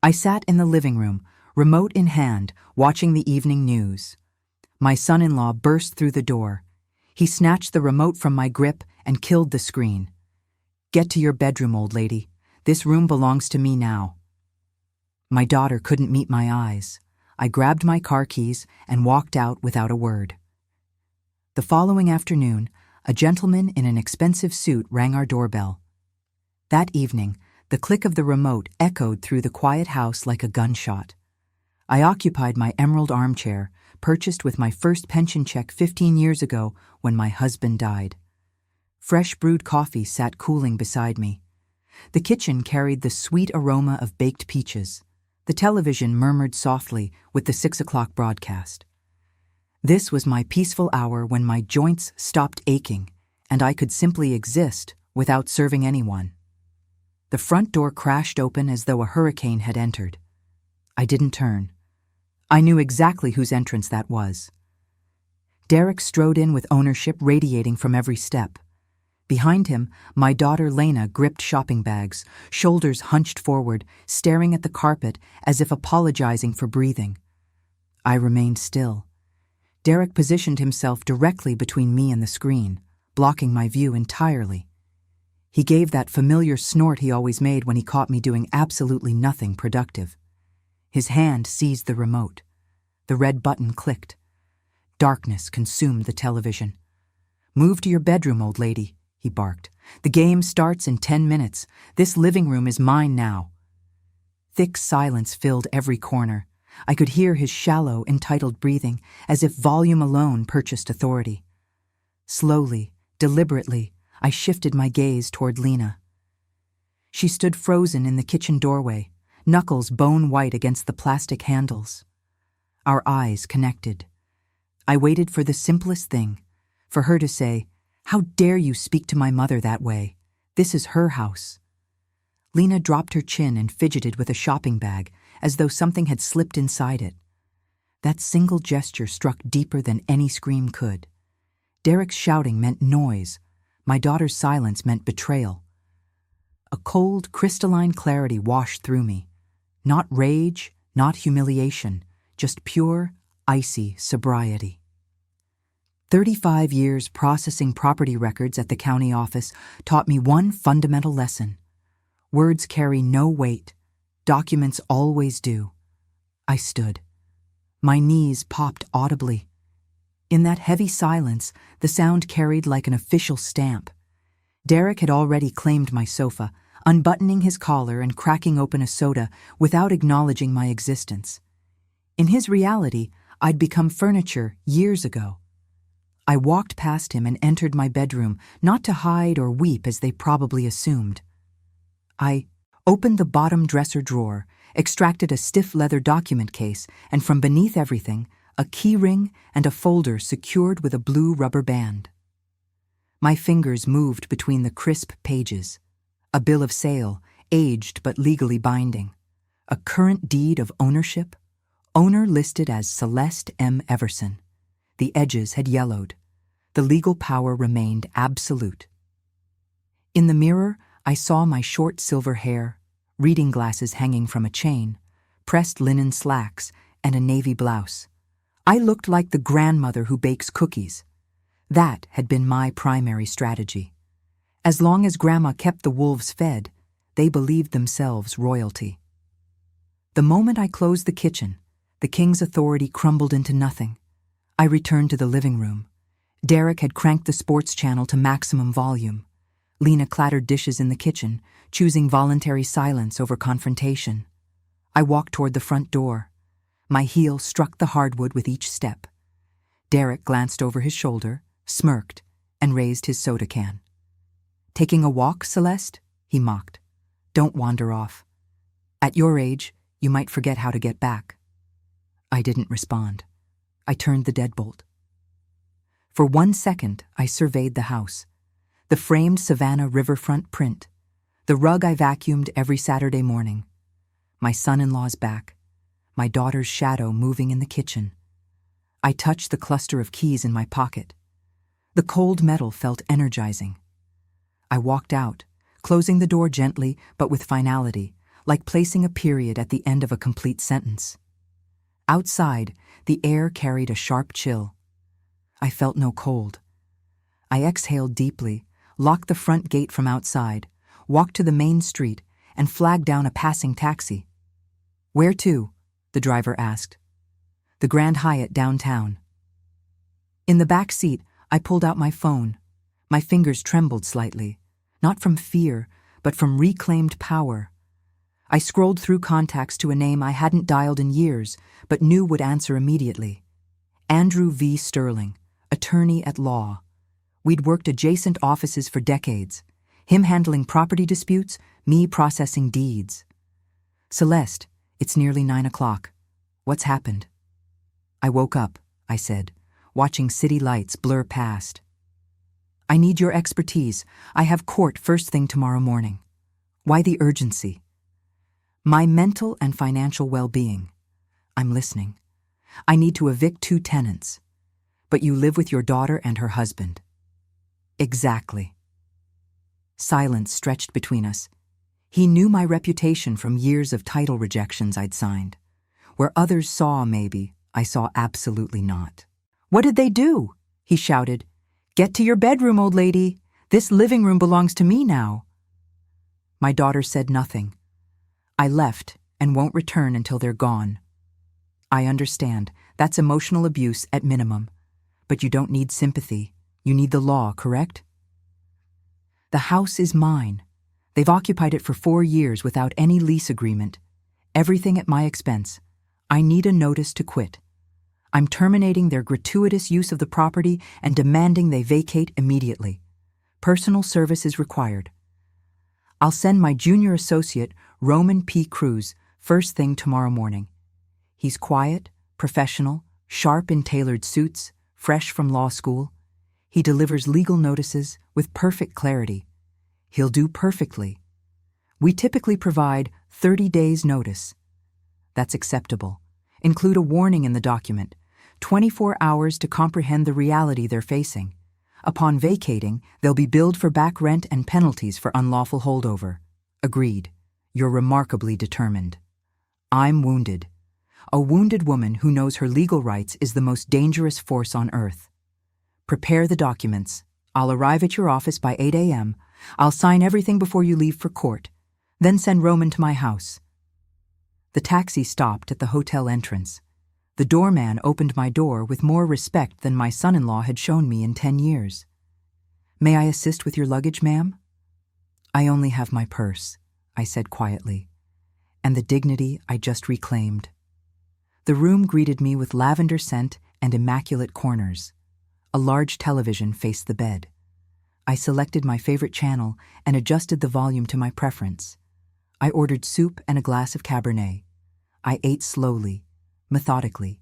I sat in the living room, remote in hand, watching the evening news. My son-in-law burst through the door. He snatched the remote from my grip and killed the screen. "Get to your bedroom, old lady. This room belongs to me now." My daughter couldn't meet my eyes. I grabbed my car keys and walked out without a word. The following afternoon, a gentleman in an expensive suit rang our doorbell. That evening, the click of the remote echoed through the quiet house like a gunshot. I occupied my emerald armchair, purchased with my first pension check 15 years ago when my husband died. Fresh brewed coffee sat cooling beside me. The kitchen carried the sweet aroma of baked peaches. The television murmured softly with the 6 o'clock broadcast. This was my peaceful hour when my joints stopped aching and I could simply exist without serving anyone. The front door crashed open as though a hurricane had entered. I didn't turn. I knew exactly whose entrance that was. Derek strode in with ownership radiating from every step. Behind him, my daughter Lena gripped shopping bags, shoulders hunched forward, staring at the carpet as if apologizing for breathing. I remained still. Derek positioned himself directly between me and the screen, blocking my view entirely. He gave that familiar snort he always made when he caught me doing absolutely nothing productive. His hand seized the remote. The red button clicked. Darkness consumed the television. "Move to your bedroom, old lady," he barked. "The game starts in 10 minutes. This living room is mine now." Thick silence filled every corner. I could hear his shallow, entitled breathing, as if volume alone purchased authority. Slowly, deliberately, I shifted my gaze toward Lena. She stood frozen in the kitchen doorway, knuckles bone-white against the plastic handles. Our eyes connected. I waited for the simplest thing, for her to say, "How dare you speak to my mother that way? This is her house." Lena dropped her chin and fidgeted with a shopping bag, as though something had slipped inside it. That single gesture struck deeper than any scream could. Derek's shouting meant noise. My daughter's silence meant betrayal. A cold, crystalline clarity washed through me. Not rage, not humiliation, just pure, icy sobriety. 35 years processing property records at the county office taught me one fundamental lesson. Words carry no weight. Documents always do. I stood. My knees popped audibly. In that heavy silence, the sound carried like an official stamp. Derek had already claimed my sofa, unbuttoning his collar and cracking open a soda without acknowledging my existence. In his reality, I'd become furniture years ago. I walked past him and entered my bedroom, not to hide or weep as they probably assumed. I opened the bottom dresser drawer, extracted a stiff leather document case, and from beneath everything, a key ring and a folder secured with a blue rubber band. My fingers moved between the crisp pages. A bill of sale, aged but legally binding. A current deed of ownership, owner listed as Celeste M. Everson. The edges had yellowed. The legal power remained absolute. In the mirror, I saw my short silver hair, reading glasses hanging from a chain, pressed linen slacks, and a navy blouse. I looked like the grandmother who bakes cookies. That had been my primary strategy. As long as Grandma kept the wolves fed, they believed themselves royalty. The moment I closed the kitchen, the king's authority crumbled into nothing. I returned to the living room. Derek had cranked the sports channel to maximum volume. Lena clattered dishes in the kitchen, choosing voluntary silence over confrontation. I walked toward the front door. My heel struck the hardwood with each step. Derek glanced over his shoulder, smirked, and raised his soda can. "Taking a walk, Celeste?" he mocked. "Don't wander off. At your age, you might forget how to get back." I didn't respond. I turned the deadbolt. For 1 second, I surveyed the house. The framed Savannah riverfront print. The rug I vacuumed every Saturday morning. My son-in-law's back. My daughter's shadow moving in the kitchen. I touched the cluster of keys in my pocket. The cold metal felt energizing. I walked out, closing the door gently but with finality, like placing a period at the end of a complete sentence. Outside, the air carried a sharp chill. I felt no cold. I exhaled deeply, locked the front gate from outside, walked to the main street, and flagged down a passing taxi. "Where to?" the driver asked. "The Grand Hyatt downtown." In the back seat, I pulled out my phone. My fingers trembled slightly, not from fear, but from reclaimed power. I scrolled through contacts to a name I hadn't dialed in years, but knew would answer immediately. Andrew V. Sterling, attorney at law. We'd worked adjacent offices for decades, him handling property disputes, me processing deeds. "Celeste, it's nearly 9 o'clock. What's happened?" "I woke up," I said, watching city lights blur past. "I need your expertise. I have court first thing tomorrow morning." "Why the urgency?" "My mental and financial well-being." "I'm listening." "I need to evict 2 tenants." "But you live with your daughter and her husband." "Exactly." Silence stretched between us. He knew my reputation from years of title rejections I'd signed. Where others saw maybe, I saw absolutely not. "What did they do?" he shouted. "Get to your bedroom, old lady. This living room belongs to me now." My daughter said nothing. "I left and won't return until they're gone." "I understand. That's emotional abuse at minimum. But you don't need sympathy. You need the law, correct?" "The house is mine. They've occupied it for 4 years without any lease agreement. Everything at my expense. I need a notice to quit. I'm terminating their gratuitous use of the property and demanding they vacate immediately. Personal service is required. I'll send my junior associate, Roman P. Cruz, first thing tomorrow morning. He's quiet, professional, sharp in tailored suits, fresh from law school. He delivers legal notices with perfect clarity. He'll do perfectly. We typically provide 30 days' notice. That's acceptable. Include a warning in the document, 24 hours to comprehend the reality they're facing. Upon vacating, they'll be billed for back rent and penalties for unlawful holdover. Agreed. You're remarkably determined. I'm wounded. A wounded woman who knows her legal rights is the most dangerous force on earth. Prepare the documents. I'll arrive at your office by 8 a.m. I'll sign everything before you leave for court. Then send Roman to my house. The taxi stopped at the hotel entrance. The doorman opened my door with more respect than my son-in-law had shown me in 10 years. "May I assist with your luggage, ma'am?" "I only have my purse," I said quietly, and the dignity I just reclaimed. The room greeted me with lavender scent and immaculate corners. A large television faced the bed. I selected my favorite channel and adjusted the volume to my preference. I ordered soup and a glass of Cabernet. I ate slowly, methodically.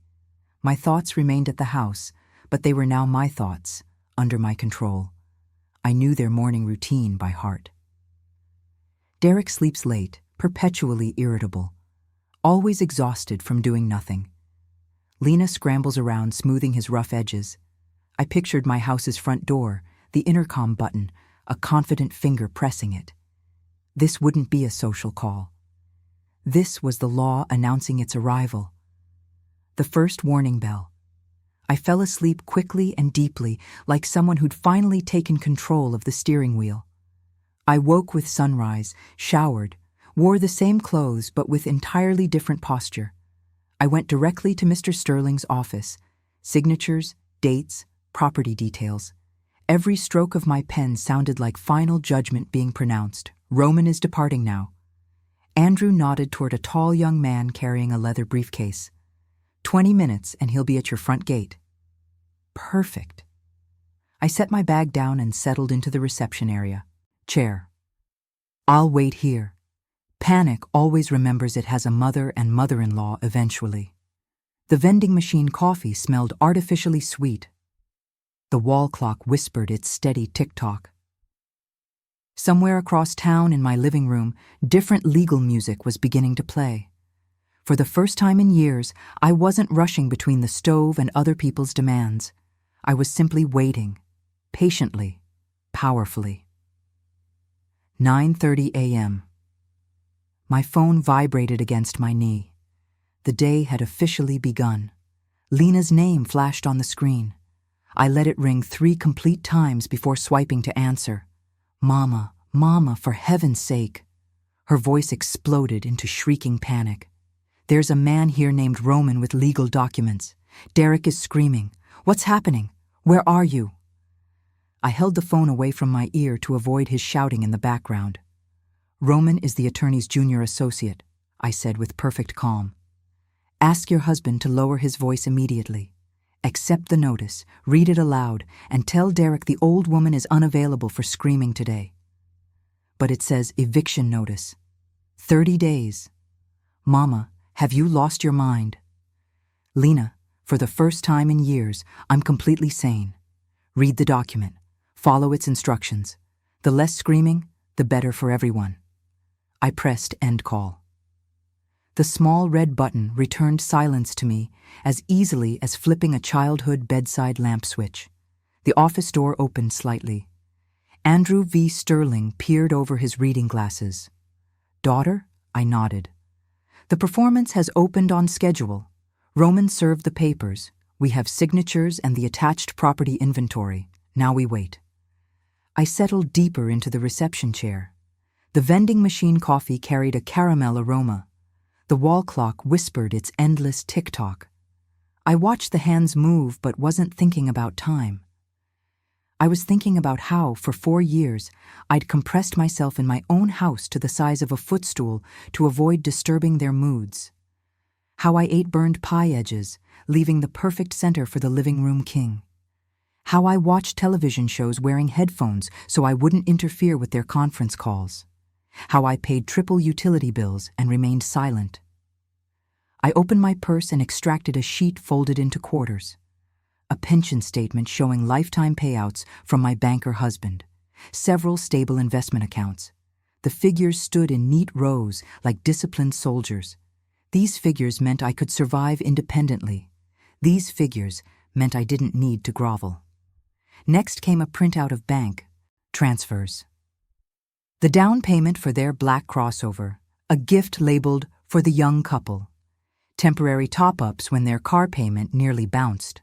My thoughts remained at the house, but they were now my thoughts, under my control. I knew their morning routine by heart. Derek sleeps late, perpetually irritable, always exhausted from doing nothing. Lena scrambles around, smoothing his rough edges. I pictured my house's front door, the intercom button, a confident finger pressing it. This wouldn't be a social call. This was the law announcing its arrival. The first warning bell. I fell asleep quickly and deeply, like someone who'd finally taken control of the steering wheel. I woke with sunrise, showered, wore the same clothes but with entirely different posture. I went directly to Mr. Sterling's office. Signatures, dates, property details. Every stroke of my pen sounded like final judgment being pronounced. Roman is departing now. Andrew nodded toward a tall young man carrying a leather briefcase. 20 minutes and he'll be at your front gate. Perfect. I set my bag down and settled into the reception area. Chair. I'll wait here. Panic always remembers it has a mother and mother-in-law eventually. The vending machine coffee smelled artificially sweet. The wall clock whispered its steady tick-tock. Somewhere across town in my living room, different legal music was beginning to play. For the first time in years, I wasn't rushing between the stove and other people's demands. I was simply waiting, patiently, powerfully. 9:30 a.m. My phone vibrated against my knee. The day had officially begun. Lena's name flashed on the screen. I let it ring 3 complete times before swiping to answer. "Mama, Mama, for heaven's sake." Her voice exploded into shrieking panic. "There's a man here named Roman with legal documents. Derek is screaming. What's happening? Where are you?" I held the phone away from my ear to avoid his shouting in the background. "Roman is the attorney's junior associate," I said with perfect calm. "Ask your husband to lower his voice immediately. Accept the notice, read it aloud, and tell Derek the old woman is unavailable for screaming today." But it says eviction notice. 30 days. "Mama, have you lost your mind?" "Lena, for the first time in years, I'm completely sane. Read the document. Follow its instructions. The less screaming, the better for everyone." I pressed end call. The small red button returned silence to me as easily as flipping a childhood bedside lamp switch. The office door opened slightly. Andrew V. Sterling peered over his reading glasses. "Daughter?" I nodded. "The performance has opened on schedule. Roman served the papers. We have signatures and the attached property inventory. Now we wait." I settled deeper into the reception chair. The vending machine coffee carried a caramel aroma. The wall clock whispered its endless tick-tock. I watched the hands move but wasn't thinking about time. I was thinking about how, for 4 years, I'd compressed myself in my own house to the size of a footstool to avoid disturbing their moods. How I ate burned pie edges, leaving the perfect center for the living room king. How I watched television shows wearing headphones so I wouldn't interfere with their conference calls. How I paid triple utility bills and remained silent. I opened my purse and extracted a sheet folded into quarters. A pension statement showing lifetime payouts from my banker husband. Several stable investment accounts. The figures stood in neat rows like disciplined soldiers. These figures meant I could survive independently. These figures meant I didn't need to grovel. Next came a printout of bank transfers. The down payment for their black crossover, a gift labeled "for the young couple." Temporary top-ups when their car payment nearly bounced.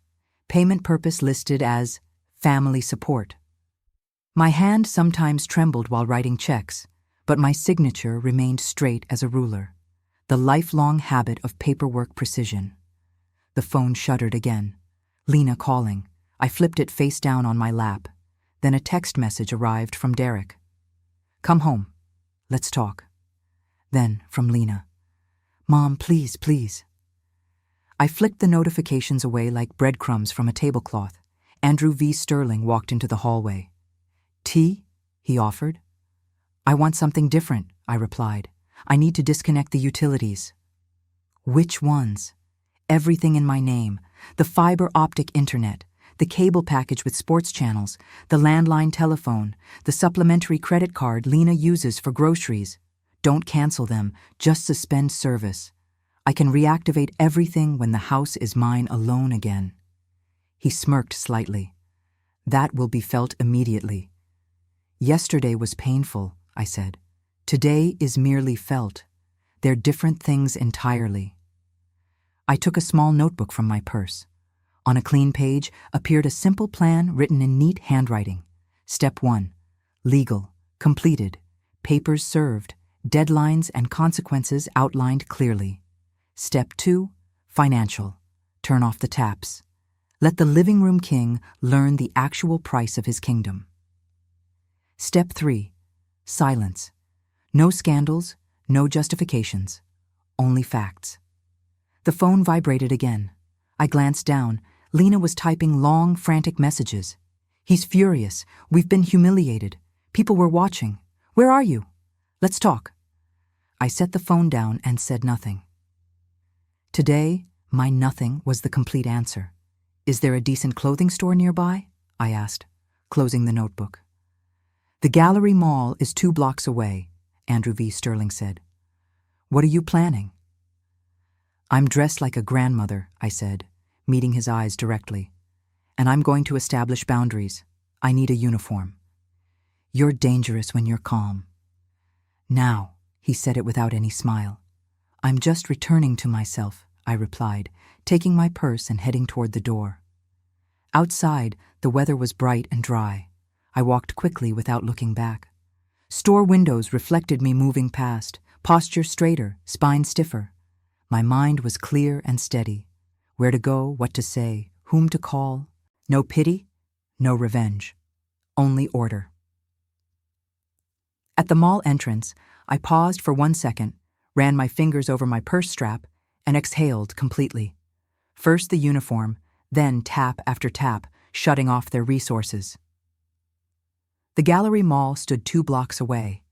Payment purpose listed as family support. My hand sometimes trembled while writing checks, but my signature remained straight as a ruler. The lifelong habit of paperwork precision. The phone shuddered again. Lena calling. I flipped it face down on my lap. Then a text message arrived from Derek. "Come home. Let's talk." Then, from Lena. "Mom, please, please." I flicked the notifications away like breadcrumbs from a tablecloth. Andrew V. Sterling walked into the hallway. "Tea?" he offered. "I want something different," I replied. "I need to disconnect the utilities." "Which ones?" "Everything in my name. The fiber optic internet, the cable package with sports channels, the landline telephone, the supplementary credit card Lena uses for groceries. Don't cancel them, just suspend service. I can reactivate everything when the house is mine alone again." He smirked slightly. "That will be felt immediately." "Yesterday was painful," I said. "Today is merely felt. They're different things entirely." I took a small notebook from my purse. On a clean page appeared a simple plan written in neat handwriting. Step 1. Legal. Completed. Papers served. Deadlines and consequences outlined clearly. Step 2. Financial. Turn off the taps. Let the living room king learn the actual price of his kingdom. Step 3. Silence. No scandals, no justifications. Only facts. The phone vibrated again. I glanced down. Lena was typing long, frantic messages. "He's furious. We've been humiliated. People were watching. Where are you? Let's talk." I set the phone down and said nothing. Today, my nothing was the complete answer. "Is there a decent clothing store nearby?" I asked, closing the notebook. "The Gallery Mall is 2 blocks away," Andrew V. Sterling said. "What are you planning?" "I'm dressed like a grandmother," I said, meeting his eyes directly. "And I'm going to establish boundaries. I need a uniform." "You're dangerous when you're calm." "Now," He said it without any smile. I'm just returning to myself, I replied, taking my purse and heading toward the door. Outside, the weather was bright and dry. I walked quickly without looking back. Store windows reflected me moving past, posture straighter, spine stiffer. My mind was clear and steady. Where to go, what to say, whom to call. No pity, no revenge. Only order. At the mall entrance, I paused for 1 second, ran my fingers over my purse strap, and exhaled completely. First the uniform, then tap after tap, shutting off their resources. The Gallery Mall stood 2 blocks away.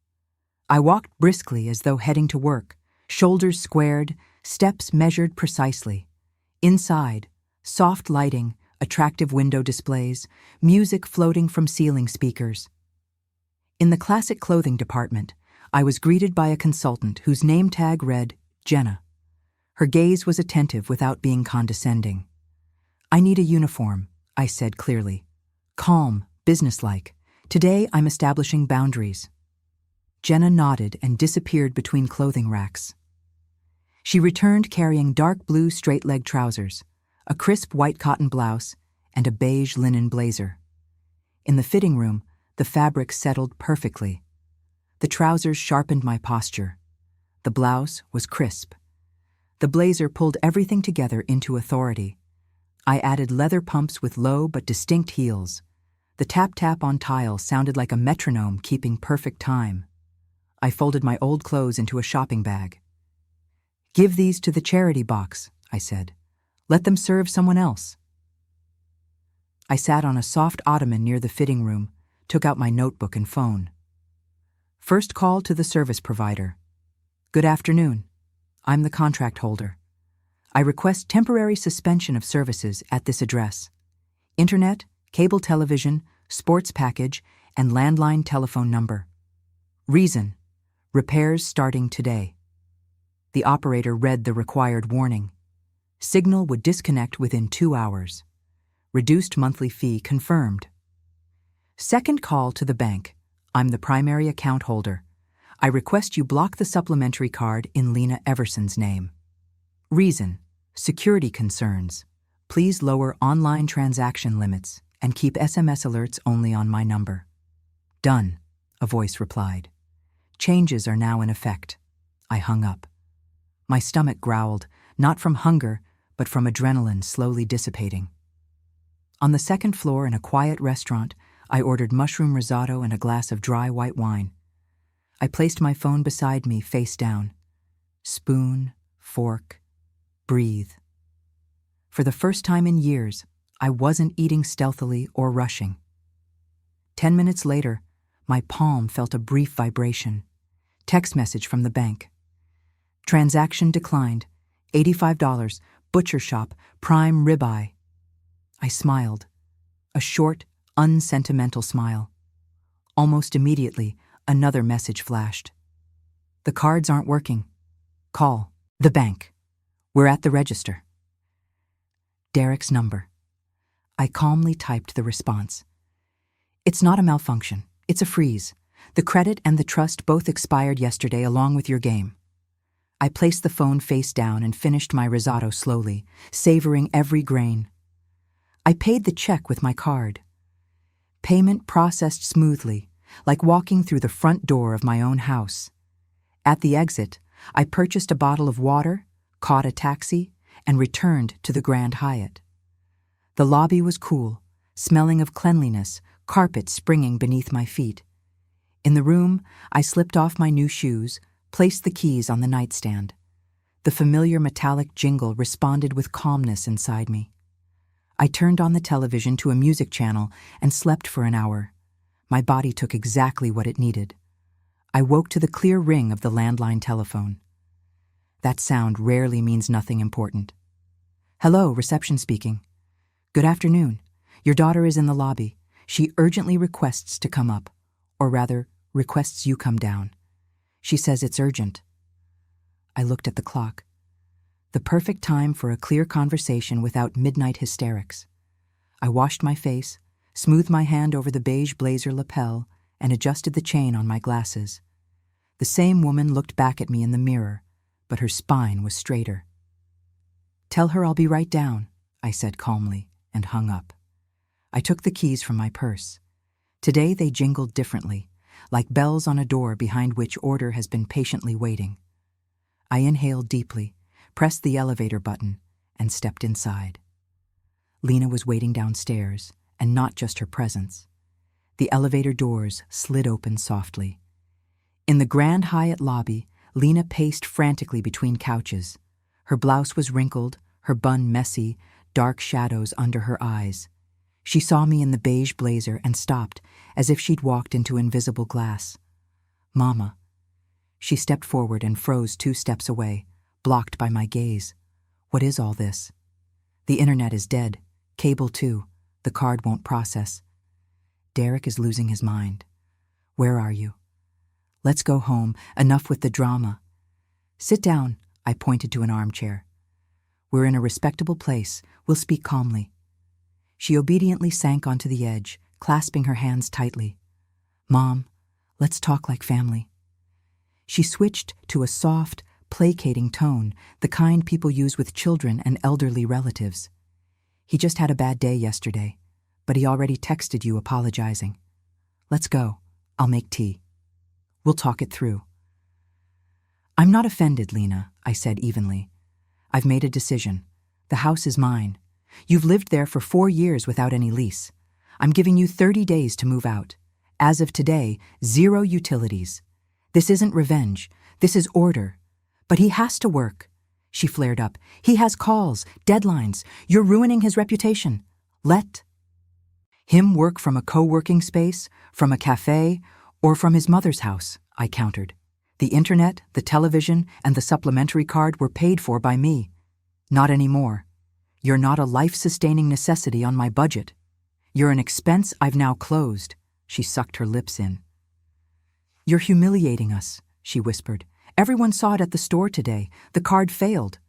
I walked briskly as though heading to work, shoulders squared, steps measured precisely. Inside, soft lighting, attractive window displays, music floating from ceiling speakers. In the classic clothing department, I was greeted by a consultant whose name tag read Jenna. Her gaze was attentive without being condescending. I need a uniform, I said clearly. Calm, businesslike. Today I'm establishing boundaries. Jenna nodded and disappeared between clothing racks. She returned carrying dark blue straight-leg trousers, a crisp white cotton blouse, and a beige linen blazer. In the fitting room, the fabric settled perfectly. The trousers sharpened my posture. The blouse was crisp. The blazer pulled everything together into authority. I added leather pumps with low but distinct heels. The tap-tap on tile sounded like a metronome keeping perfect time. I folded my old clothes into a shopping bag. Give these to the charity box, I said. Let them serve someone else. I sat on a soft ottoman near the fitting room, took out my notebook and phone. First call to the service provider. Good afternoon. I'm the contract holder. I request temporary suspension of services at this address. Internet, cable television, sports package, and landline telephone number. Reason: repairs starting today. The operator read the required warning. Signal would disconnect within 2 hours. Reduced monthly fee confirmed. Second call to the bank. I'm the primary account holder. I request you block the supplementary card in Lena Everson's name. Reason: security concerns. Please lower online transaction limits and keep SMS alerts only on my number. Done, a voice replied. Changes are now in effect. I hung up. My stomach growled, not from hunger, but from adrenaline slowly dissipating. On the second floor in a quiet restaurant, I ordered mushroom risotto and a glass of dry white wine. I placed my phone beside me, face down. Spoon, fork, breathe. For the first time in years, I wasn't eating stealthily or rushing. 10 minutes later, my palm felt a brief vibration. Text message from the bank. Transaction declined. $85, butcher shop, prime ribeye. I smiled. A short, unsentimental smile. Almost immediately, another message flashed. The cards aren't working. Call the bank. We're at the register. Derek's number. I calmly typed the response. It's not a malfunction. It's a freeze. The credit and the trust both expired yesterday along with your game. I placed the phone face down and finished my risotto slowly, savoring every grain. I paid the check with my card. Payment processed smoothly, like walking through the front door of my own house. At the exit, I purchased a bottle of water, caught a taxi, and returned to the Grand Hyatt. The lobby was cool, smelling of cleanliness, carpet springing beneath my feet. In the room, I slipped off my new shoes, placed the keys on the nightstand. The familiar metallic jingle responded with calmness inside me. I turned on the television to a music channel and slept for an hour. My body took exactly what it needed. I woke to the clear ring of the landline telephone. That sound rarely means nothing important. Hello, reception speaking. Good afternoon. Your daughter is in the lobby. She urgently requests to come up, or rather, requests you come down. She says it's urgent. I looked at the clock. The perfect time for a clear conversation without midnight hysterics. I washed my face, smoothed my hand over the beige blazer lapel, and adjusted the chain on my glasses. The same woman looked back at me in the mirror, but her spine was straighter. "Tell her I'll be right down," I said calmly, and hung up. I took the keys from my purse. Today they jingled differently, like bells on a door behind which order has been patiently waiting. I inhaled deeply, pressed the elevator button, and stepped inside. Lena was waiting downstairs, and not just her presence. The elevator doors slid open softly. In the Grand Hyatt lobby, Lena paced frantically between couches. Her blouse was wrinkled, her bun messy, dark shadows under her eyes. She saw me in the beige blazer and stopped, as if she'd walked into invisible glass. "Mama." She stepped forward and froze 2 steps away, blocked by my gaze. "What is all this?" "The internet is dead. Cable too. The card won't process." "Derek is losing his mind." "Where are you?" "Let's go home. Enough with the drama." "Sit down," I pointed to an armchair. "We're in a respectable place. We'll speak calmly." She obediently sank onto the edge, clasping her hands tightly. "Mom, let's talk like family." She switched to a soft, placating tone, the kind people use with children and elderly relatives. "He just had a bad day yesterday, but he already texted you apologizing. Let's go. I'll make tea. We'll talk it through." "I'm not offended, Lena," I said evenly. "I've made a decision. The house is mine. You've lived there for 4 years without any lease. I'm giving you 30 days to move out. As of today, 0 utilities. This isn't revenge. This is order. But he has to work." She flared up. "He has calls, deadlines. You're ruining his reputation. Let him work from a co-working space, from a cafe, or from his mother's house," I countered. "The internet, the television, and the supplementary card were paid for by me. Not anymore. You're not a life-sustaining necessity on my budget. You're an expense I've now closed." She sucked her lips in. "You're humiliating us," she whispered. "Everyone saw it at the store today. The card failed."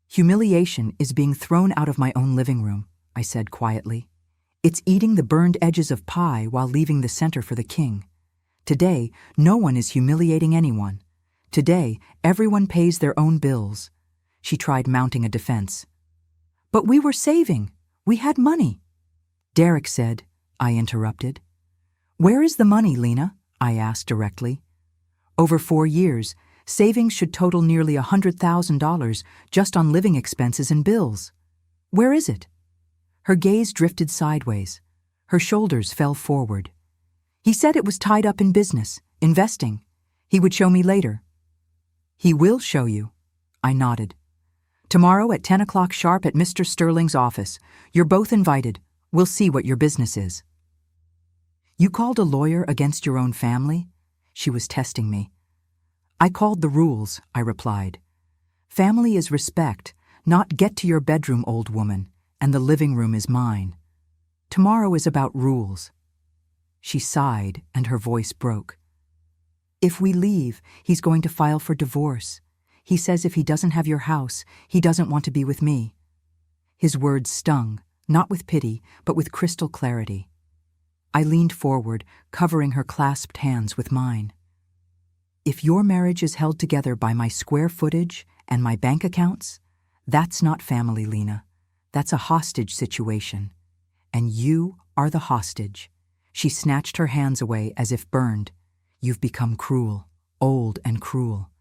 "Humiliation is being thrown out of my own living room," I said quietly. "It's eating the burned edges of pie while leaving the center for the king. Today, no one is humiliating anyone. Today, everyone pays their own bills." She tried mounting a defense. "But we were saving. We had money." "Derek said," I interrupted. "Where is the money, Lena?" I asked directly. "Over 4 years, savings should total nearly $100,000 just on living expenses and bills. Where is it?" Her gaze drifted sideways. Her shoulders fell forward. "He said it was tied up in business, investing. He would show me later." "He will show you." I nodded. "Tomorrow at 10 o'clock sharp at Mr. Sterling's office. You're both invited. We'll see what your business is." "You called a lawyer against your own family?" She was testing me. "I called the rules," I replied. "Family is respect, not get to your bedroom, old woman, and the living room is mine. Tomorrow is about rules." She sighed and her voice broke. "If we leave, he's going to file for divorce. He says if he doesn't have your house, he doesn't want to be with me." His words stung, not with pity, but with crystal clarity. I leaned forward, covering her clasped hands with mine. "If your marriage is held together by my square footage and my bank accounts, that's not family, Lena. That's a hostage situation. And you are the hostage." She snatched her hands away as if burned. "You've become cruel, old and cruel."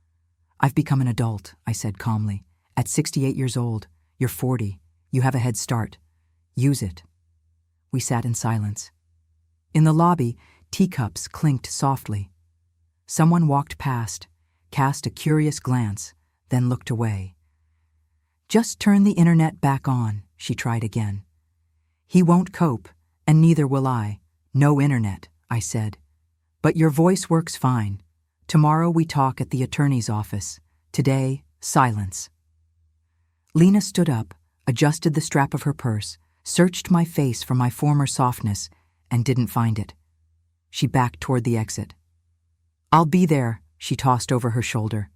"I've become an adult," I said calmly. "At 68 years old, you're 40. You have a head start. Use it." We sat in silence. In the lobby, teacups clinked softly. Someone walked past, cast a curious glance, then looked away. "Just turn the internet back on," she tried again. "He won't cope, and neither will I. No internet," I said. "But your voice works fine. Tomorrow we talk at the attorney's office. Today, silence." Lena stood up, adjusted the strap of her purse, searched my face for my former softness, and didn't find it. She backed toward the exit. "I'll be there," she tossed over her shoulder.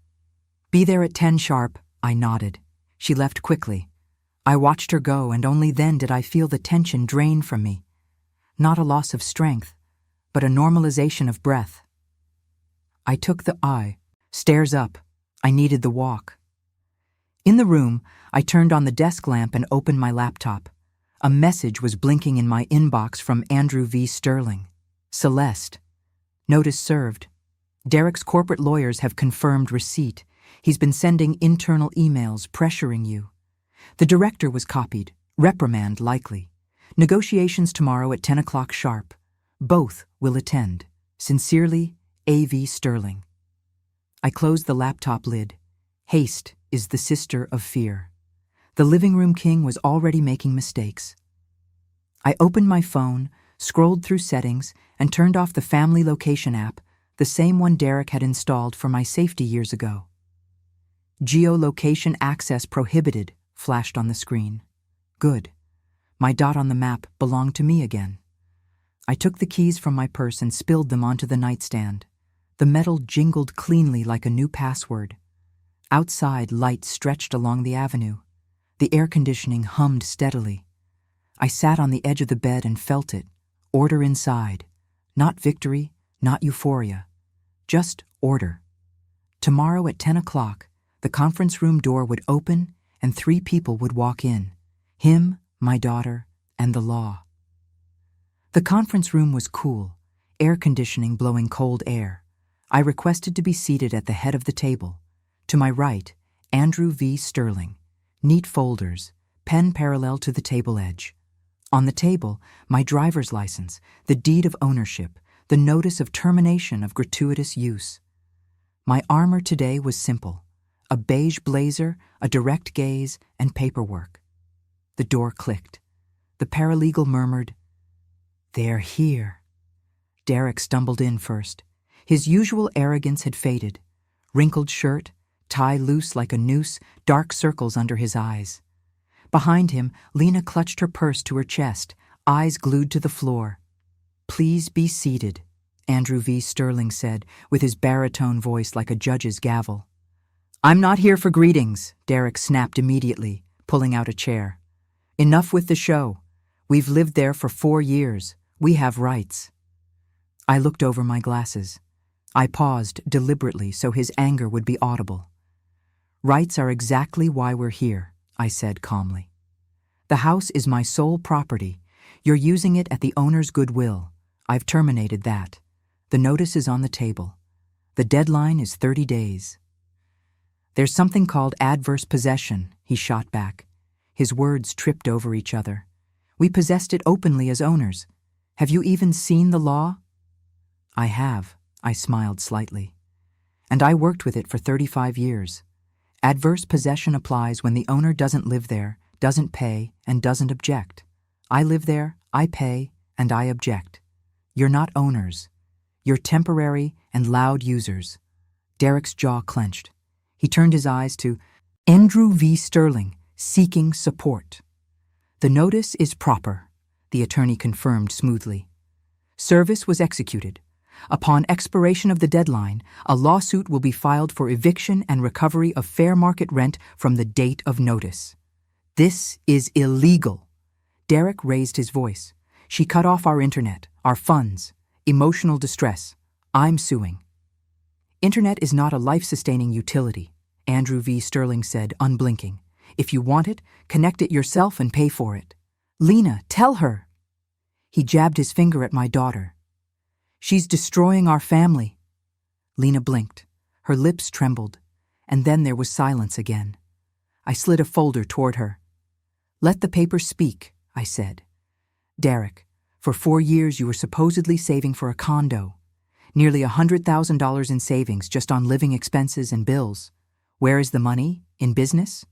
"Be there at 10 sharp," I nodded. She left quickly. I watched her go, and only then did I feel the tension drain from me. Not a loss of strength, but a normalization of breath. I took the stairs up. I needed the walk. In the room, I turned on the desk lamp and opened my laptop. A message was blinking in my inbox from Andrew V. Sterling. Celeste. Notice served. Derek's corporate lawyers have confirmed receipt. He's been sending internal emails pressuring you. The director was copied. Reprimand likely. Negotiations tomorrow at 10 o'clock sharp. Both will attend. Sincerely, A.V. Sterling. I closed the laptop lid. Haste is the sister of fear. The living room king was already making mistakes. I opened my phone, scrolled through settings, and turned off the family location app, the same one Derek had installed for my safety years ago. Geolocation access prohibited flashed on the screen. Good. My dot on the map belonged to me again. I took the keys from my purse and spilled them onto the nightstand. The metal jingled cleanly like a new password. Outside, lights stretched along the avenue. The air conditioning hummed steadily. I sat on the edge of the bed and felt it. Order inside. Not victory, not euphoria. Just order. Tomorrow at 10 o'clock, the conference room door would open and 3 people would walk in. Him, my daughter, and the law. The conference room was cool, air conditioning blowing cold air. I requested to be seated at the head of the table. To my right, Andrew V. Sterling. Neat folders, pen parallel to the table edge. On the table, my driver's license, the deed of ownership, the notice of termination of gratuitous use. My armor today was simple. A beige blazer, a direct gaze, and paperwork. The door clicked. The paralegal murmured, "They're here." Derek stumbled in first. His usual arrogance had faded. Wrinkled shirt, tie loose like a noose, dark circles under his eyes. Behind him, Lena clutched her purse to her chest, eyes glued to the floor. "Please be seated," Andrew V. Sterling said, with his baritone voice like a judge's gavel. "I'm not here for greetings," Derek snapped immediately, pulling out a chair. "Enough with the show. We've lived there for 4 years. We have rights." I looked over my glasses. I paused deliberately so his anger would be audible. "Rights are exactly why we're here," I said calmly. "The house is my sole property. You're using it at the owner's goodwill. I've terminated that. The notice is on the table. The deadline is 30 days. "There's something called adverse possession," he shot back. His words tripped over each other. "We possessed it openly as owners. Have you even seen the law?" "I have," I smiled slightly. "And I worked with it for 35 years. Adverse possession applies when the owner doesn't live there, doesn't pay, and doesn't object. I live there, I pay, and I object. You're not owners. You're temporary and loud users." Derek's jaw clenched. He turned his eyes to Andrew V. Sterling, seeking support. "The notice is proper," the attorney confirmed smoothly. "Service was executed. Upon expiration of the deadline, a lawsuit will be filed for eviction and recovery of fair market rent from the date of notice." "This is illegal." Derek raised his voice. "She cut off our internet, our funds, emotional distress. I'm suing." "Internet is not a life-sustaining utility," Andrew V. Sterling said, unblinking. "If you want it, connect it yourself and pay for it." "Lena, tell her." He jabbed his finger at my daughter. "She's destroying our family." Lena blinked. Her lips trembled. And then there was silence again. I slid a folder toward her. "Let the paper speak," I said. "Derek, for 4 years you were supposedly saving for a condo. Nearly $100,000 in savings just on living expenses and bills. Where is the money? In business?"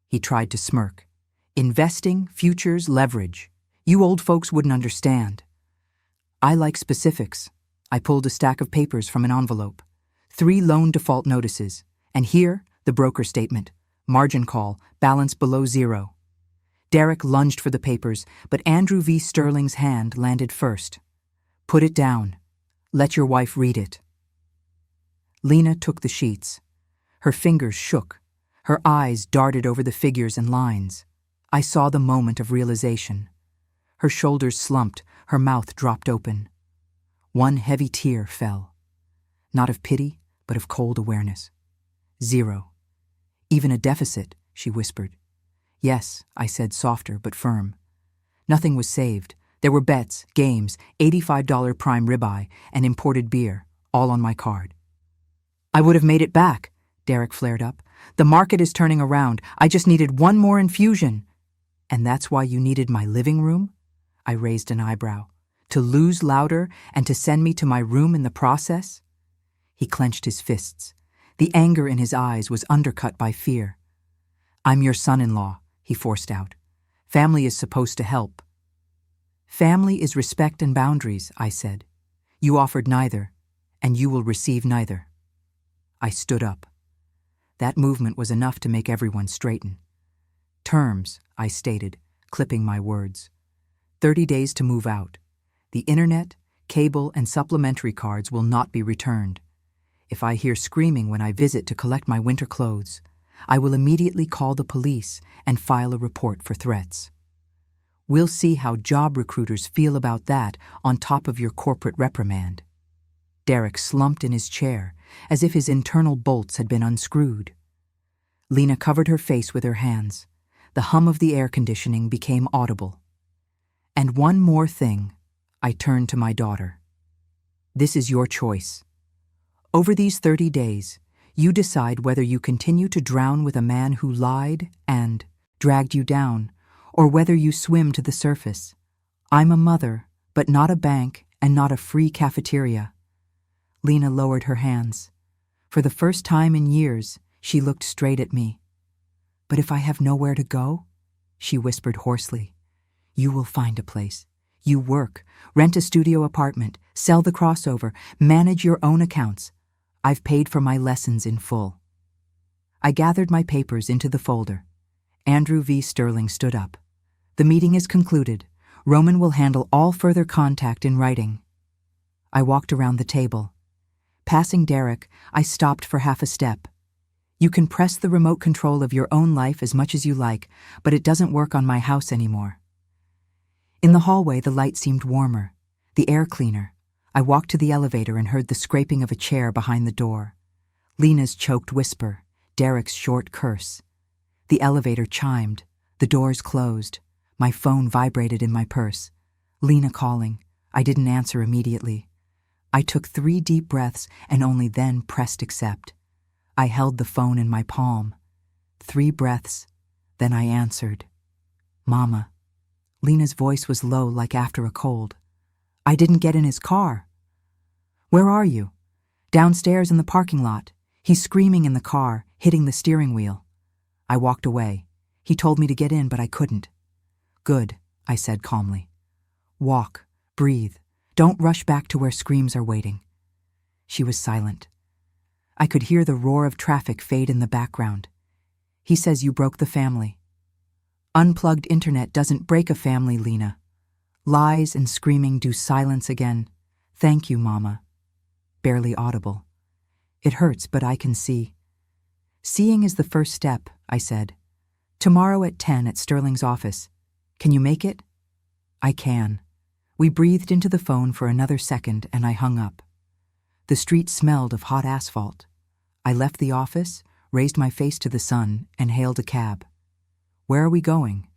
He tried to smirk. "Investing, futures, leverage. You old folks wouldn't understand." "I like specifics." I pulled a stack of papers from an envelope. 3 loan default notices. And here, the broker statement. Margin call, balance below 0. Derek lunged for the papers, but Andrew V. Sterling's hand landed first. "Put it down. Let your wife read it." Lena took the sheets. Her fingers shook. Her eyes darted over the figures and lines. I saw the moment of realization. Her shoulders slumped, her mouth dropped open. One heavy tear fell. not of pity, but of cold awareness. 0. Even a deficit, she whispered. Yes, I said, softer but firm. Nothing was saved. There were bets, games, $85 prime ribeye, and imported beer, all on my card. I would have made it back, Derek flared up. The market is turning around. I just needed one more infusion. And that's why you needed my living room? I raised an eyebrow. To lose louder and to send me to my room in the process? He clenched his fists. The anger in his eyes was undercut by fear. I'm your son-in-law, he forced out. Family is supposed to help. Family is respect and boundaries, I said. You offered neither, and you will receive neither. I stood up. That movement was enough to make everyone straighten. Terms, I stated, clipping my words. 30 days to move out. The internet, cable, and supplementary cards will not be returned. If I hear screaming when I visit to collect my winter clothes, I will immediately call the police and file a report for threats. We'll see how job recruiters feel about that on top of your corporate reprimand. Derek slumped in his chair, as if his internal bolts had been unscrewed. Lena covered her face with her hands. The hum of the air conditioning became audible. And one more thing, I turned to my daughter. This is your choice. Over these 30 days, you decide whether you continue to drown with a man who lied and dragged you down, or whether you swim to the surface. I'm a mother, but not a bank and not a free cafeteria. Lena lowered her hands. For the first time in years, she looked straight at me. But if I have nowhere to go, she whispered hoarsely, you will find a place. You work, rent a studio apartment, sell the crossover, manage your own accounts. I've paid for my lessons in full. I gathered my papers into the folder. Andrew V. Sterling stood up. The meeting is concluded. Roman will handle all further contact in writing. I walked around the table. Passing Derek, I stopped for half a step. You can press the remote control of your own life as much as you like, but it doesn't work on my house anymore. In the hallway, the light seemed warmer, the air cleaner. I walked to the elevator and heard the scraping of a chair behind the door. Lena's choked whisper, Derek's short curse. The elevator chimed. The doors closed. My phone vibrated in my purse. Lena calling. I didn't answer immediately. I took 3 deep breaths and only then pressed accept. I held the phone in my palm. 3 breaths, then I answered. Mama. Lena's voice was low like after a cold. I didn't get in his car. Where are you? Downstairs in the parking lot. He's screaming in the car, hitting the steering wheel. I walked away. He told me to get in, but I couldn't. Good, I said calmly. Walk, breathe. Don't rush back to where screams are waiting. She was silent. I could hear the roar of traffic fade in the background. He says you broke the family. Unplugged internet doesn't break a family, Lena. Lies and screaming do silence again. Thank you, Mama. Barely audible. It hurts, but I can see. Seeing is the first step, I said. Tomorrow at 10 at Sterling's office. Can you make it? I can. We breathed into the phone for another second and I hung up. The street smelled of hot asphalt. I left the office, raised my face to the sun, and hailed a cab. Where are we going?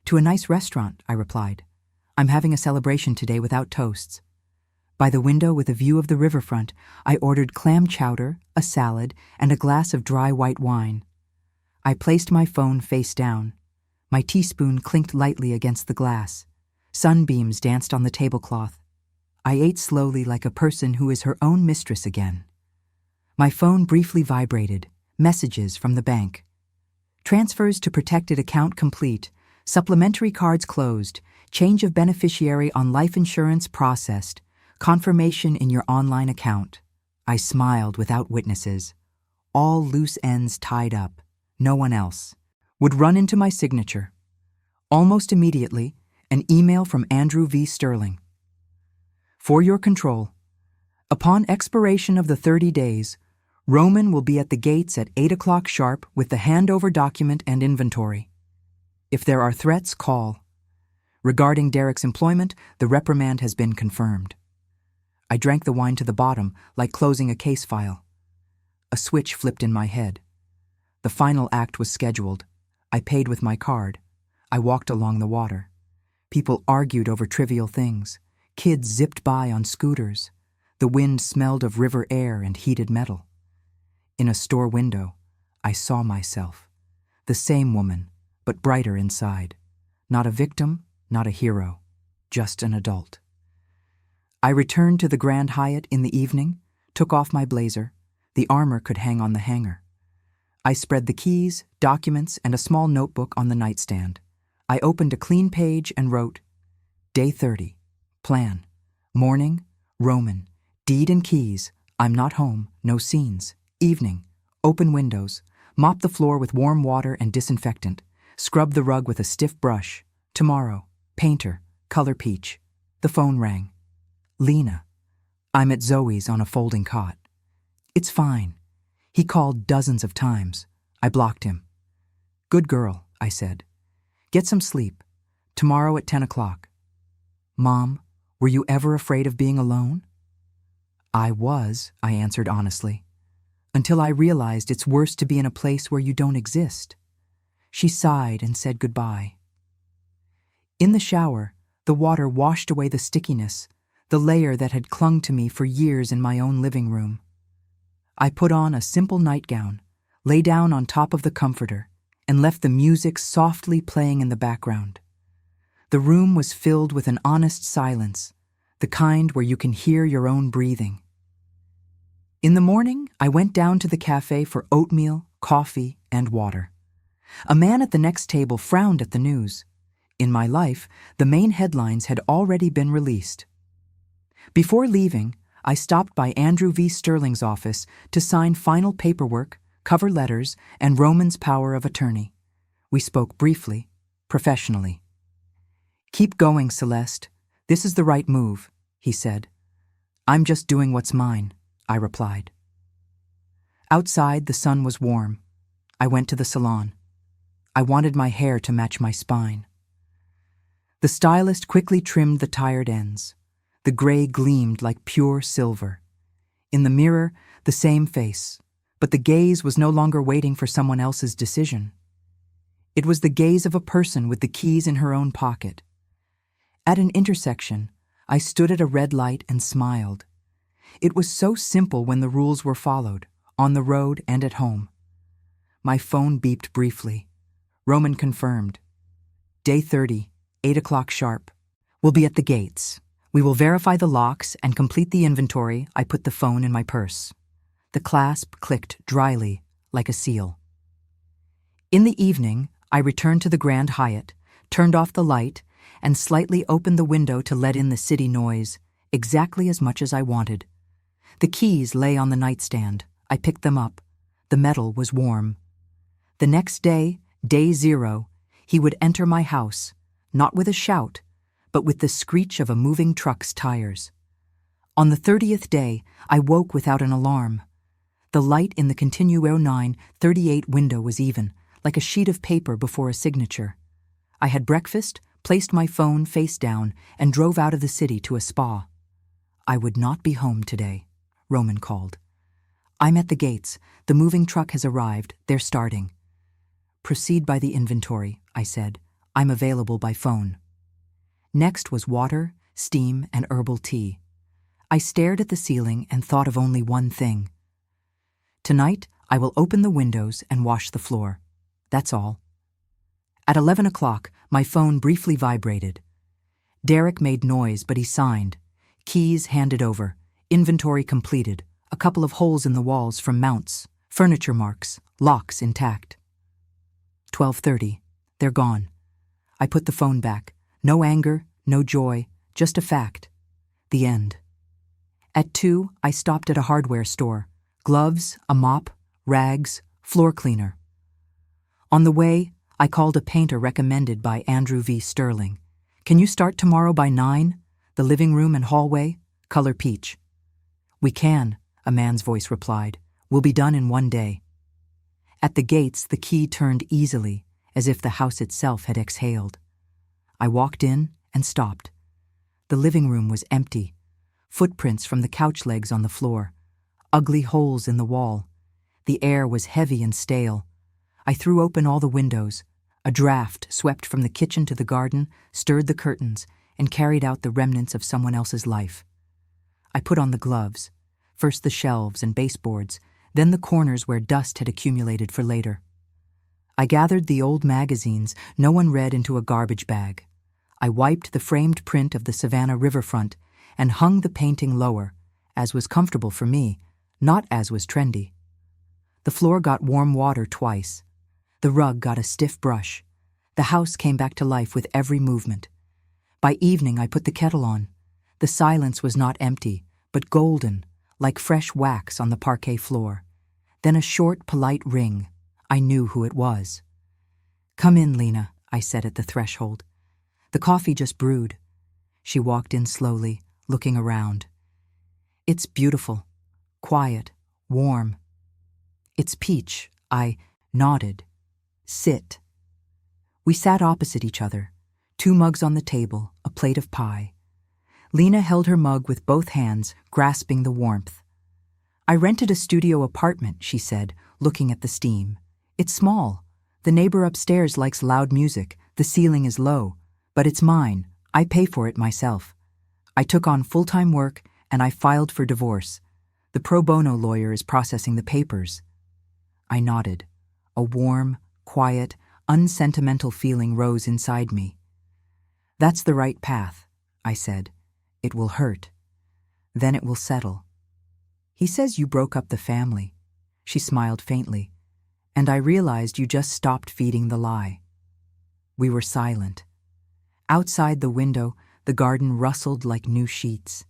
To a nice restaurant, I replied. I'm having a celebration today without toasts. By the window with a view of the riverfront, I ordered clam chowder, a salad, and a glass of dry white wine. I placed my phone face down. My teaspoon clinked lightly against the glass. Sunbeams danced on the tablecloth. I ate slowly like a person who is her own mistress again. My phone briefly vibrated. Messages from the bank. Transfers to protected account complete. Supplementary cards closed. Change of beneficiary on life insurance processed. Confirmation in your online account. I smiled without witnesses. All loose ends tied up. No one else. Would run into my signature. Almost immediately, an email from Andrew V. Sterling. For your control. Upon expiration of the 30 days, Roman will be at the gates at 8 o'clock sharp with the handover document and inventory. If there are threats, call. Regarding Derek's employment, the reprimand has been confirmed. I drank the wine to the bottom, like closing a case file. A switch flipped in my head. The final act was scheduled. I paid with my card. I walked along the water. People argued over trivial things. Kids zipped by on scooters. The wind smelled of river air and heated metal. In a store window, I saw myself. The same woman, but brighter inside. Not a victim, not a hero, just an adult. I returned to the Grand Hyatt in the evening, took off my blazer. The armor could hang on the hanger. I spread the keys, documents, and a small notebook on the nightstand. I opened a clean page and wrote, Day 30, plan, morning, Roman, deed and keys, I'm not home, no scenes, evening, open windows, mop the floor with warm water and disinfectant, scrub the rug with a stiff brush, tomorrow, painter, color peach. The phone rang. Lena. I'm at Zoe's on a folding cot. It's fine. He called dozens of times. I blocked him. Good girl, I said. Get some sleep. Tomorrow at 10 o'clock. Mom, were you ever afraid of being alone? I was, I answered honestly, until I realized it's worse to be in a place where you don't exist. She sighed and said goodbye. In the shower, the water washed away the stickiness, the layer that had clung to me for years in my own living room. I put on a simple nightgown, lay down on top of the comforter, and left the music softly playing in the background. The room was filled with an honest silence, the kind where you can hear your own breathing. In the morning, I went down to the cafe for oatmeal, coffee, and water. A man at the next table frowned at the news. In my life, the main headlines had already been released. Before leaving, I stopped by Andrew V. Sterling's office to sign final paperwork, cover letters, and Roman's power of attorney. We spoke briefly, professionally. Keep going, Celeste. This is the right move, he said. I'm just doing what's mine, I replied. Outside, the sun was warm. I went to the salon. I wanted my hair to match my spine. The stylist quickly trimmed the tired ends. The gray gleamed like pure silver. In the mirror, the same face, but the gaze was no longer waiting for someone else's decision. It was the gaze of a person with the keys in her own pocket. At an intersection, I stood at a red light and smiled. It was so simple when the rules were followed, on the road and at home. My phone beeped briefly. Roman confirmed. Day 30, 8 o'clock sharp. We'll be at the gates. We will verify the locks and complete the inventory. I put the phone in my purse. The clasp clicked dryly, like a seal. In the evening, I returned to the Grand Hyatt, turned off the light, and slightly opened the window to let in the city noise, exactly as much as I wanted. The keys lay on the nightstand. I picked them up. The metal was warm. The next day, day 0, he would enter my house, not with a shout, but with the screech of a moving truck's tires. On the 30th day, I woke without an alarm. The light in the Continuo 938 window was even, like a sheet of paper before a signature. I had breakfast, placed my phone face down, and drove out of the city to a spa. I would not be home today, Roman called. I'm at the gates. The moving truck has arrived. They're starting. Proceed by the inventory, I said. I'm available by phone. Next was water, steam, and herbal tea. I stared at the ceiling and thought of only one thing. Tonight, I will open the windows and wash the floor. That's all. At 11 o'clock, my phone briefly vibrated. Derek made noise, but he signed. Keys handed over. Inventory completed. A couple of holes in the walls from mounts. Furniture marks. Locks intact. 12:30. They're gone. I put the phone back. No anger, no joy, just a fact. The end. At 2, I stopped at a hardware store. Gloves, a mop, rags, floor cleaner. On the way, I called a painter recommended by Andrew V. Sterling. Can you start tomorrow by 9? The living room and hallway, color peach. We can, a man's voice replied. We'll be done in 1 day. At the gates, the key turned easily, as if the house itself had exhaled. I walked in and stopped. The living room was empty. footprints from the couch legs on the floor, ugly holes in the wall. The air was heavy and stale. I threw open all the windows. A draft swept from the kitchen to the garden, stirred the curtains, and carried out the remnants of someone else's life. I put on the gloves, first the shelves and baseboards, then the corners where dust had accumulated for later. I gathered the old magazines no one read into a garbage bag. I wiped the framed print of the Savannah riverfront and hung the painting lower, as was comfortable for me, not as was trendy. The floor got warm water twice. The rug got a stiff brush. The house came back to life with every movement. By evening, I put the kettle on. The silence was not empty, but golden, like fresh wax on the parquet floor. Then a short, polite ring. I knew who it was. "Come in, Lena," I said at the threshold. "The coffee just brewed." She walked in slowly, looking around. "It's beautiful, quiet, warm." "It's peach," I nodded. "Sit." We sat opposite each other, 2 mugs on the table, a plate of pie. Lena held her mug with both hands, grasping the warmth. "I rented a studio apartment," she said, looking at the steam. "It's small. The neighbor upstairs likes loud music. The ceiling is low. But it's mine. I pay for it myself. I took on full-time work, and I filed for divorce. The pro bono lawyer is processing the papers." I nodded. A warm, quiet, unsentimental feeling rose inside me. "That's the right path," I said. "It will hurt. Then it will settle." "He says you broke up the family." She smiled faintly. "And I realized you just stopped feeding the lie." We were silent. Outside the window, the garden rustled like new sheets.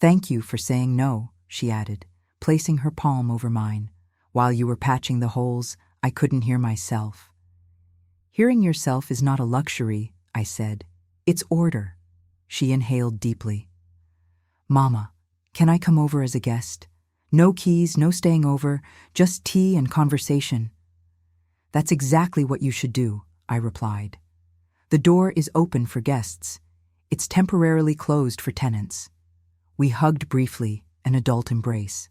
"Thank you for saying no," she added, placing her palm over mine. "While you were patching the holes, I couldn't hear myself." "Hearing yourself is not a luxury," I said. "It's order." She inhaled deeply. "Mama, can I come over as a guest? No keys, no staying over, just tea and conversation." "That's exactly what you should do," I replied. "The door is open for guests. It's temporarily closed for tenants." We hugged briefly, an adult embrace.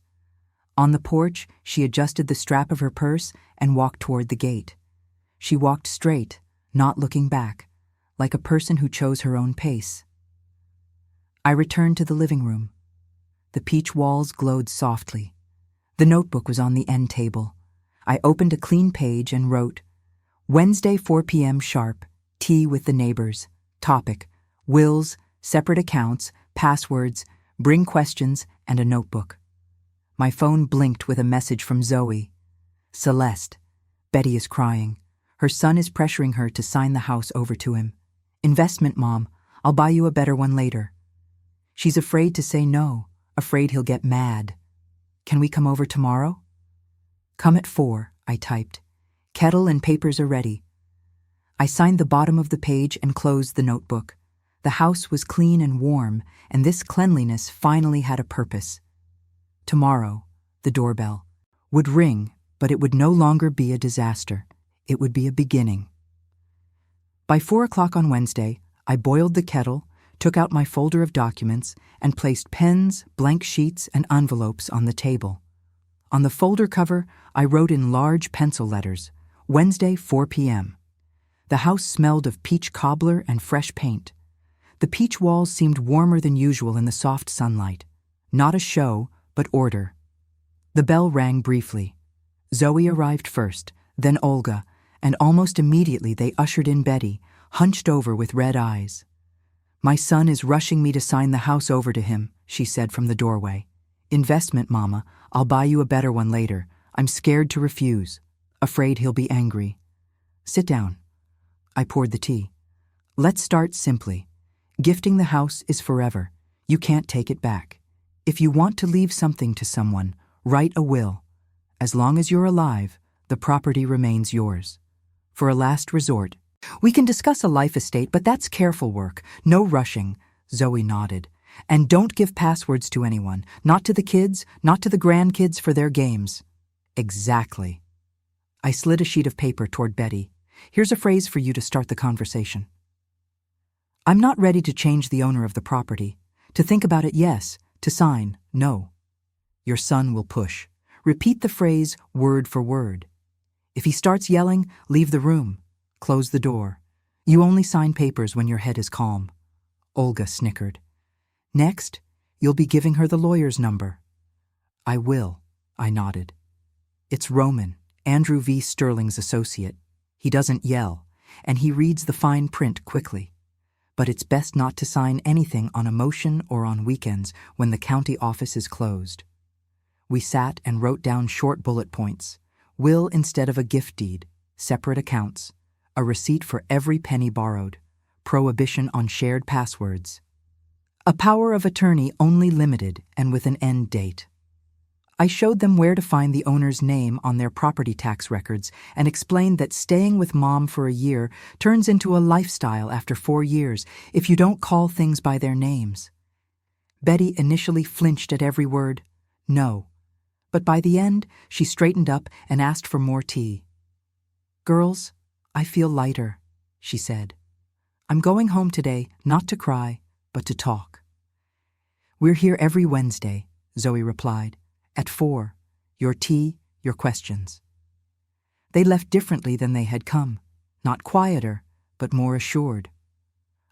On the porch, she adjusted the strap of her purse and walked toward the gate. She walked straight, not looking back, like a person who chose her own pace. I returned to the living room. The peach walls glowed softly. The notebook was on the end table. I opened a clean page and wrote, "Wednesday, 4 p.m. sharp, tea with the neighbors. Topic, wills, separate accounts, passwords, bring questions, and a notebook." My phone blinked with a message from Zoe. "Celeste, Betty is crying. Her son is pressuring her to sign the house over to him. Investment, Mom. I'll buy you a better one later. She's afraid to say no, afraid he'll get mad. Can we come over tomorrow?" "Come at 4, I typed. "Kettle and papers are ready." I signed the bottom of the page and closed the notebook. The house was clean and warm, and this cleanliness finally had a purpose. Tomorrow, the doorbell would ring, but it would no longer be a disaster. It would be a beginning. By 4 o'clock on Wednesday, I boiled the kettle, took out my folder of documents, and placed pens, blank sheets, and envelopes on the table. On the folder cover, I wrote in large pencil letters, "Wednesday, 4 p.m. The house smelled of peach cobbler and fresh paint. The peach walls seemed warmer than usual in the soft sunlight. Not a show, but order. The bell rang briefly. Zoe arrived first, then Olga, and almost immediately they ushered in Betty, hunched over with red eyes. "My son is rushing me to sign the house over to him," she said from the doorway. "Investment, Mama. I'll buy you a better one later. I'm scared to refuse. Afraid he'll be angry." "Sit down." I poured the tea. "Let's start simply. Gifting the house is forever. You can't take it back. If you want to leave something to someone, write a will. As long as you're alive, the property remains yours. For a last resort, we can discuss a life estate, but that's careful work. No rushing." Zoe nodded. "And don't give passwords to anyone. Not to the kids, not to the grandkids for their games." "Exactly." I slid a sheet of paper toward Betty. "Here's a phrase for you to start the conversation." "I'm not ready to change the owner of the property. To think about it, yes. To sign, no. Your son will push. Repeat the phrase word for word. If he starts yelling, leave the room. Close the door. You only sign papers when your head is calm. Olga snickered. Next, you'll be giving her the lawyer's number. I will, I nodded. It's Roman, Andrew V. Sterling's associate. He doesn't yell, and he reads the fine print quickly. But it's best not to sign anything on emotion or on weekends when the county office is closed. We sat and wrote down short bullet points. Will instead of a gift deed, separate accounts, a receipt for every penny borrowed, prohibition on shared passwords. A power of attorney only limited and with an end date. I showed them where to find the owner's name on their property tax records and explained that staying with Mom for a year turns into a lifestyle after 4 years if you don't call things by their names. Betty initially flinched at every word, no, but by the end she straightened up and asked for more tea. Girls, I feel lighter, she said. I'm going home today, not to cry, but to talk. We're here every Wednesday, Zoe replied. At 4, your tea, your questions. They left differently than they had come, not quieter, but more assured.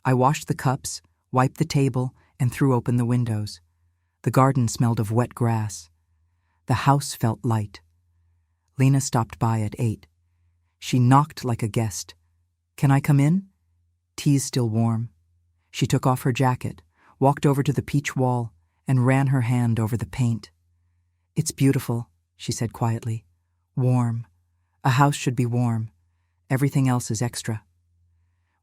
I washed the cups, wiped the table, and threw open the windows. The garden smelled of wet grass. The house felt light. Lena stopped by at 8. She knocked like a guest. Can I come in? Tea's still warm. She took off her jacket, walked over to the peach wall, and ran her hand over the paint. It's beautiful, she said quietly. Warm. A house should be warm. Everything else is extra.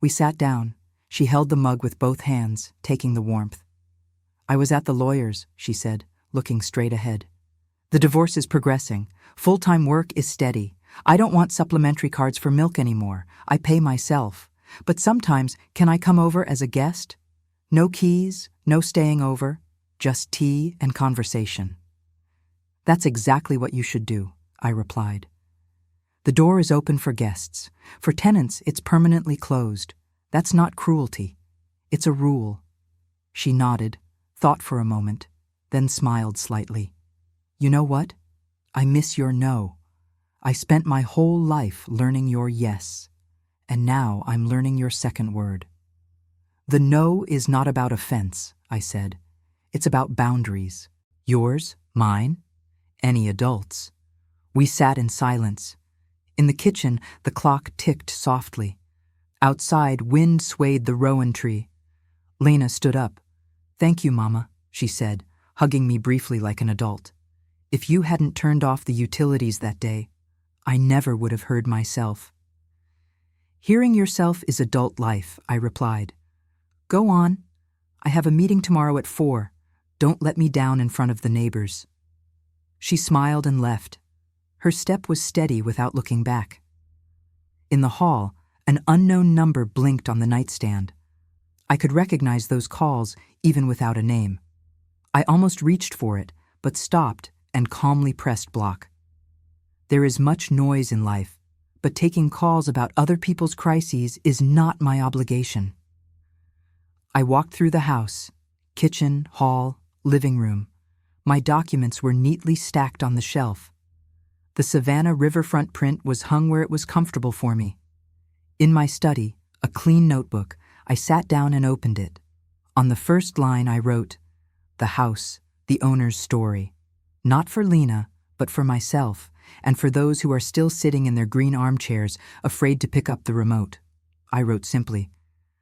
We sat down. She held the mug with both hands, taking the warmth. I was at the lawyer's, she said, looking straight ahead. The divorce is progressing. Full-time work is steady. I don't want supplementary cards for milk anymore. I pay myself. But sometimes, can I come over as a guest? No keys, no staying over, just tea and conversation. That's exactly what you should do, I replied. The door is open for guests. For tenants, it's permanently closed. That's not cruelty. It's a rule. She nodded, thought for a moment, then smiled slightly. You know what? I miss your no. I spent my whole life learning your yes, and now I'm learning your second word. The no is not about offense, I said. It's about boundaries. Yours, mine, any adults. We sat in silence. In the kitchen, the clock ticked softly. Outside, wind swayed the rowan tree. Lena stood up. Thank you, Mama, she said, hugging me briefly like an adult. If you hadn't turned off the utilities that day, I never would have heard myself. Hearing yourself is adult life, I replied. Go on. I have a meeting tomorrow at 4. Don't let me down in front of the neighbors. She smiled and left. Her step was steady without looking back. In the hall, an unknown number blinked on the nightstand. I could recognize those calls even without a name. I almost reached for it, but stopped and calmly pressed block. There is much noise in life, but taking calls about other people's crises is not my obligation. I walked through the house, kitchen, hall, living room. My documents were neatly stacked on the shelf. The Savannah riverfront print was hung where it was comfortable for me. In my study, a clean notebook, I sat down and opened it. On the first line I wrote, "The house, the owner's story." Not for Lena, but for myself, and for those who are still sitting in their green armchairs, afraid to pick up the remote. I wrote simply,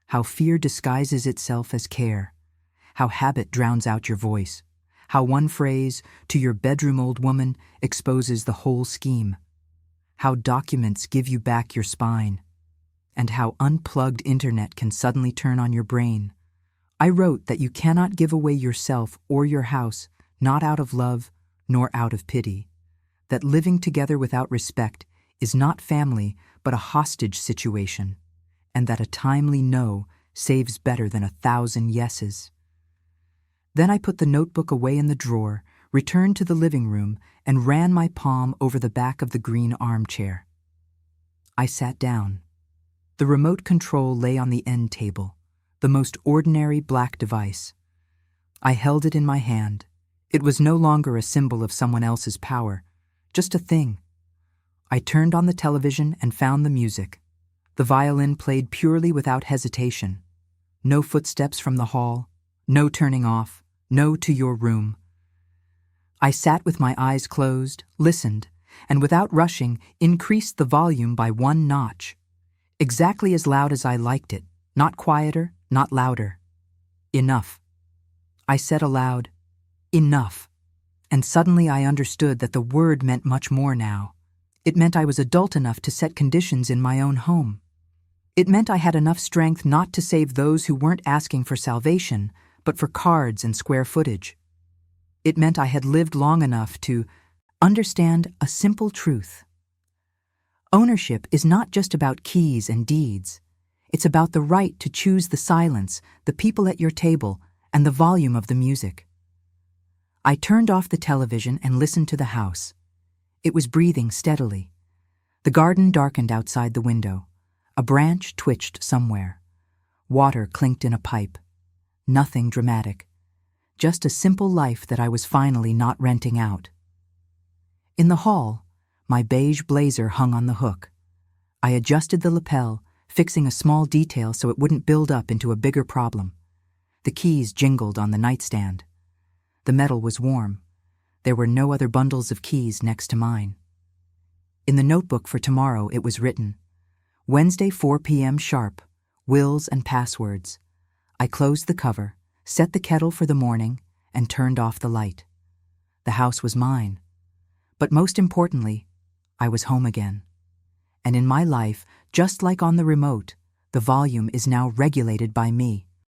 "How fear disguises itself as care. How habit drowns out your voice. How one phrase, 'to your bedroom, old woman,' exposes the whole scheme. How documents give you back your spine. And how unplugged internet can suddenly turn on your brain. I wrote that you cannot give away yourself or your house, not out of love, nor out of pity. That living together without respect is not family, but a hostage situation. And that a timely no saves better than 1,000 yeses." Then I put the notebook away in the drawer, returned to the living room, and ran my palm over the back of the green armchair. I sat down. The remote control lay on the end table, the most ordinary black device. I held it in my hand. It was no longer a symbol of someone else's power, just a thing. I turned on the television and found the music. The violin played purely without hesitation. No footsteps from the hall, no turning off, no to your room. I sat with my eyes closed, listened, and without rushing, increased the volume by 1 notch. Exactly as loud as I liked it, not quieter, not louder. Enough. I said aloud, enough. And suddenly I understood that the word meant much more now. It meant I was adult enough to set conditions in my own home. It meant I had enough strength not to save those who weren't asking for salvation, but for cards and square footage. It meant I had lived long enough to understand a simple truth. Ownership is not just about keys and deeds. It's about the right to choose the silence, the people at your table, and the volume of the music. I turned off the television and listened to the house. It was breathing steadily. The garden darkened outside the window. A branch twitched somewhere. Water clinked in a pipe. Nothing dramatic. Just a simple life that I was finally not renting out. In the hall, my beige blazer hung on the hook. I adjusted the lapel, fixing a small detail so it wouldn't build up into a bigger problem. The keys jingled on the nightstand. The metal was warm. There were no other bundles of keys next to mine. In the notebook for tomorrow it was written, Wednesday 4 p.m. sharp, wills and passwords. I closed the cover, set the kettle for the morning, and turned off the light. The house was mine. But most importantly, I was home again. And in my life, just like on the remote, the volume is now regulated by me.